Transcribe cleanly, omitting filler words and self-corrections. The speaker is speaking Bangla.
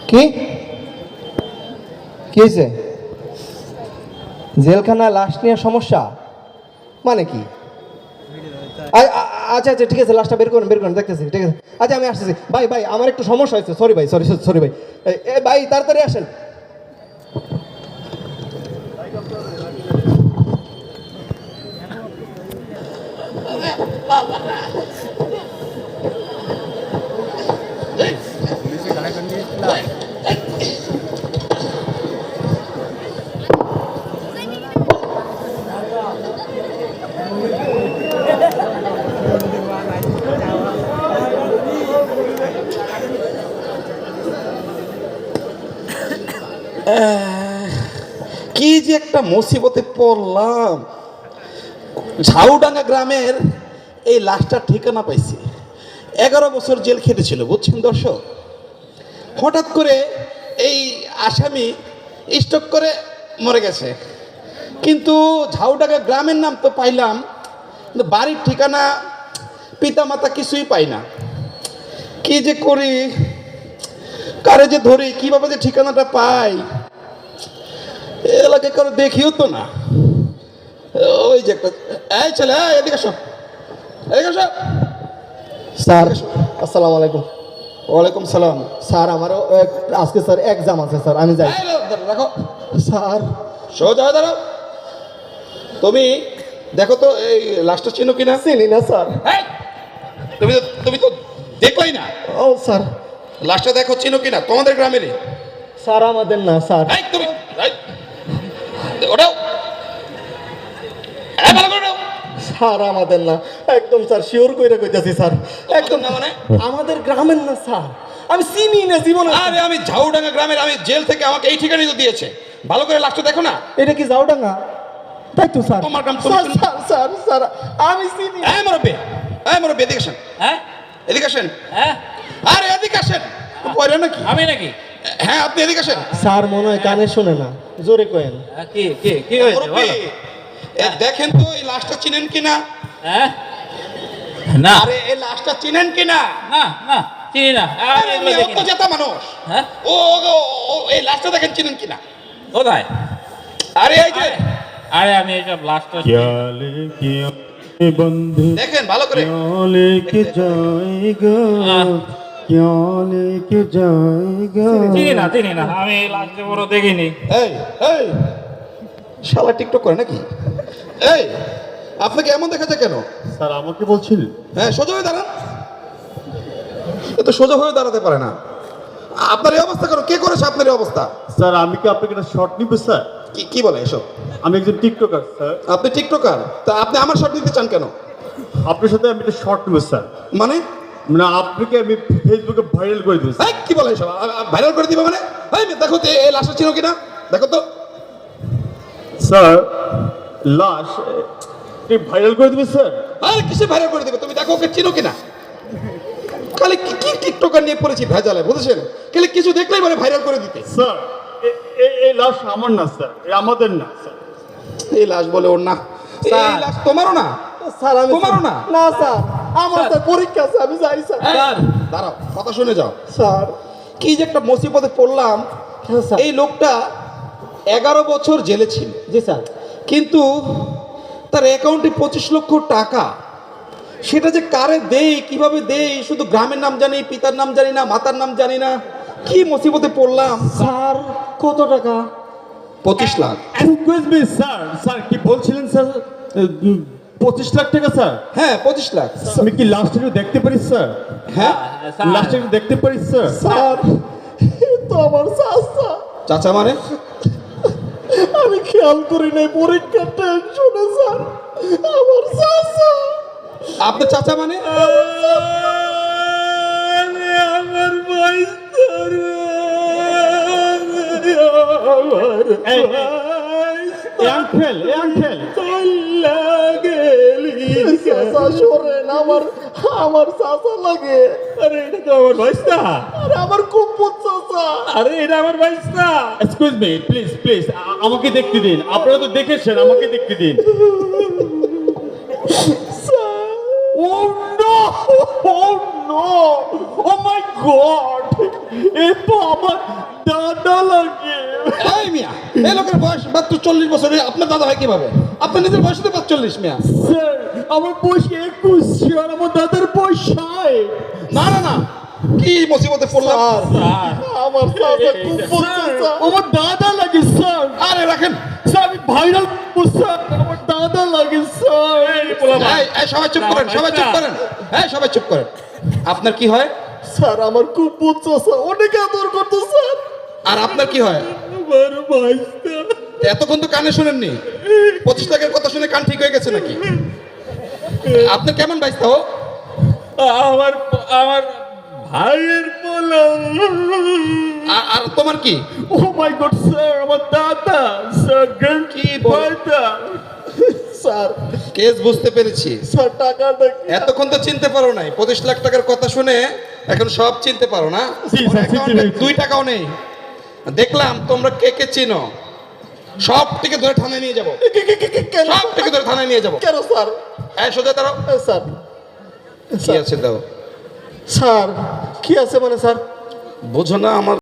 কি কি হয়েছে? জেলখানা লাশ নিয়ে সমস্যা মানে কি? আচ্ছা আচ্ছা ঠিক আছে, লাশটা বের করেন দেখতেছি। ঠিক আছে, আচ্ছা আমি আসতেছি। ভাই ভাই আমার একটু সমস্যা হয়েছে, সরি ভাই, সরি ভাই। ভাই তাড়াতাড়ি আসেন। কি যে একটা মুসিবতে পড়লাম। ঝাউডাঙ্গা গ্রামের এই লাশটার ঠিকানা পাইছি। 11 বছর জেল খেটেছিল বুঝছেন দর্শক। হঠাৎ করে এই আসামি স্ট্রোক করে মরে গেছে, কিন্তু ঝাউডাঙ্গা গ্রামের নাম তো পাইলাম, কিন্তু বাড়ির ঠিকানা পিতা মাতা কিছুই পাই না। কি যে করি, কারে যে ধরি, কিভাবে যে ঠিকানাটা পাই, এলাকায় কারো দেখিও তো না। ওই যে একটা, এই ছেলে এদিকে আসো, এদিকে আসো। স্যার আসসালামু আলাইকুম। ওয়ালাইকুম সালাম। স্যার আমারও আজকে স্যার এক্সাম আছে স্যার, আমি যাই। রাখো স্যার সোজা হয়ে দাঁড়াও। তুমি দেখো তো এই লাশটা চিনো কিনা। চিনি না স্যার। এই, তুমি তো দেখলাই না। ও স্যার, লাশটা দেখো চিনো কিনা, তোমাদের গ্রামেরই। স্যার আমাদের না স্যার। এই তুমি এই, ওটাও ভালো করে ওঠাও। স্যার আমাদের না, একদম স্যার শিওর কইরা কইতাছি স্যার, একদম না মানে আমাদের গ্রামের না স্যার, আমি চিনি না জীবনে। আরে আমি ঝাউডাঙ্গা গ্রামের, আমি জেল থেকে আমাকে এই ঠিকানাই তো দিয়েছে। ভালো করে লাশটা দেখো না। এটা কি জাউডাঙ্গা? তাই তো স্যার। তোমার গ্রাম স্যার স্যার স্যার স্যার আমি চিনি। এই মুরব্বি এদিকে আসেন। হ্যাঁ এদিকে আসেন। হ্যাঁ আরে এদিকে আসেন। পরে নাকি? আমি নাকি? হ্যাঁ আপনি এদিকে আসেন। স্যার মনে হয় কানে শুনে না, জোরে কয়েন। কি কি কি হয়েছে মুরব্বি, বলো। দেখেন তো এই লাশটা চিনেন কিনা। হ্যাঁ না আরে এই লাশটা চিনেন কিনা। না না চিনি না। আরে এগুলো এমনি দেখি না। অজ্ঞাতা মানুষ। হ্যাঁ ও এই লাশটা দেখেন চিনেন কিনা। কোথায়? আরে এই যে আরে আমি এইসব লাস্ট क्या लेके आए बंधु দেখেন ভালো করে। क्या लेके जाएगा क्या लेके जाएगा চিনি না আমি লাস্টে বড় দেখিনি। এই এই শালা টিকটক করে নাকি? এই আপনাকে এমন দেখাচ্ছে কেন? স্যার আমাকে বলছিল হ্যাঁ সোজা হয়ে দাঁড়ান। এ তো সোজা হয়ে দাঁড়াতে পারে না। আপনার এই অবস্থা কেন? কে করেছে আপনার এই অবস্থা? স্যার আমি কি আপনাকে একটা শর্ট নিব স্যার? কি বলে এসব? আমি একজন টিকটকার স্যার, আপনি টিকটকার, তা আপনি আমার শট নিতে চান কেন? আপনার সাথে আমি একটা শর্ট নিব স্যার, মানে মানে আপনাকে আমি ফেসবুকে ভাইরাল করে দেবো স্যার। এই, কি বলে এসব? ভাইরাল করে দিবে মানে? এই দেখো তো এই লাশটা ছিল কিনা, দেখো তো। স্যার লাশ ভাইরাল করে দেবে স্যার? আরে কিসে ভাইরাল করে দিবে? তুমি দেখো ওকে চিনো কিনা। খালি কি টিকটকার নিয়ে পড়েছি ভেজালে, বুঝেছেন? খালি কিছু দেখলেই বলে ভাইরাল করে দিতে। স্যার এই লাশ আমার না স্যার, আমাদের না স্যার। এই লাশ বলে ওর না, এই লাশ তোমারও না। স্যার আমি তোমারও না? না স্যার, আমার স্যার পরীক্ষা আছে, আমি যাই স্যার। স্যার দাঁড়াও, কথা শুনে যাও। স্যার কি যে একটা মুসিবতে পড়লাম। হ্যাঁ স্যার। এই লোকটা 11 বছর জেলে ছিল, জি স্যার। কিন্তু তার অ্যাকাউন্টে 25 লক্ষ টাকা। সেটা যে কারে দেই, কিভাবে দেই, শুধু গ্রামের নাম জানি, পিতার নাম জানি না, মাতার নাম জানি না। কি মুসিবতে পড়লাম। স্যার কত টাকা? 25 lakh. Excuse me sir, sir কি বলছিলেন স্যার? 25 লাখ টাকা স্যার? হ্যাঁ 25 লাখ। আমি কি লাস্টটা একটু দেখতে পারি স্যার? হ্যাঁ স্যার লাস্টটা একটু দেখতে পারি স্যার? স্যার এ তো আমার চাচা, চাচা মানে? আমি খেয়াল করি নাই পরীক্ষার টেনশনে স্যার, আমার চাচা। আপনার চাচা মানে? আমার ভাই স্যার, আমার এই, ভাই আঙ্কেল চাচা সরেন, আমার চাচা লাগে। আরে এটা তো আমার ভাইস্তা। আরে আমার কুকুর চাচা। আরে এটা আমার ভাইস্তা। এক্সকিউজ মি প্লিজ আমাকে দেখতে দিন, আপনারা তো দেখেছেন, আমাকে দেখতে দিন। Oh no! Oh no! Oh my God, এ তো আমার দাদা লাগে। এই মিয়া, এই লোকের বয়স মাত্র 40 বছরে আপনার দাদা হয় কিভাবে? আপনার নিজের বয়স তো 45 মিয়া। স্যার আমার বয়স 21, স্যার আমার দাদার বয়স 60। না না না, কি মুসিবতে পড়লাম। স্যার আমার চাচা খুব স্যার আমার দাদা লাগে স্যার। আরে রাখেন। স্যার আমি ভাইরাল স্যার, আমার দাদা লাগে স্যার। এই সবাই চুপ করেন, সবাই চুপ করেন, এই সবাই চুপ করেন। আপনার কি হয়? স্যার আমার খুব চাচা অনেক আদর করতো স্যার। আর আপনার কি হয়? আমার ভাইস্তা। এতক্ষণ তো কানে শুনেননি। 25 লাখের কথা শুনে কান ঠিক হয়ে গেছে নাকি? আপনার কেমন বাইস্তা ও? আমার আমার ভাইয়ের বলা। আর তোমার কি? ও মাই গড স্যার, আমার দাদা স্যার, গ্র্যান্ড কি বল- ফাদার। স্যার কেস বুঝতে পেরেছি। স্যার টাকাটা কি? এতক্ষণ তো চিনতে পারো নাই। 25 লাখ টাকার কথা শুনে এখন সব চিনতে পারো না? জি, স্যার, চিনতে অ্যাকাউন্টে পেরেছি। 2 টাকাও নেই। দেখলাম তোমরা কে কে চিনো। সব থেকে ধরে থানায় নিয়ে যাবো। কেন সব থেকে ধরে থানায় নিয়ে যাবো। কেন স্যার? এই সোজা দাঁড়াও। স্যার কি আছে দাও। স্যার কি আছে মানে স্যার? বোঝো না আমার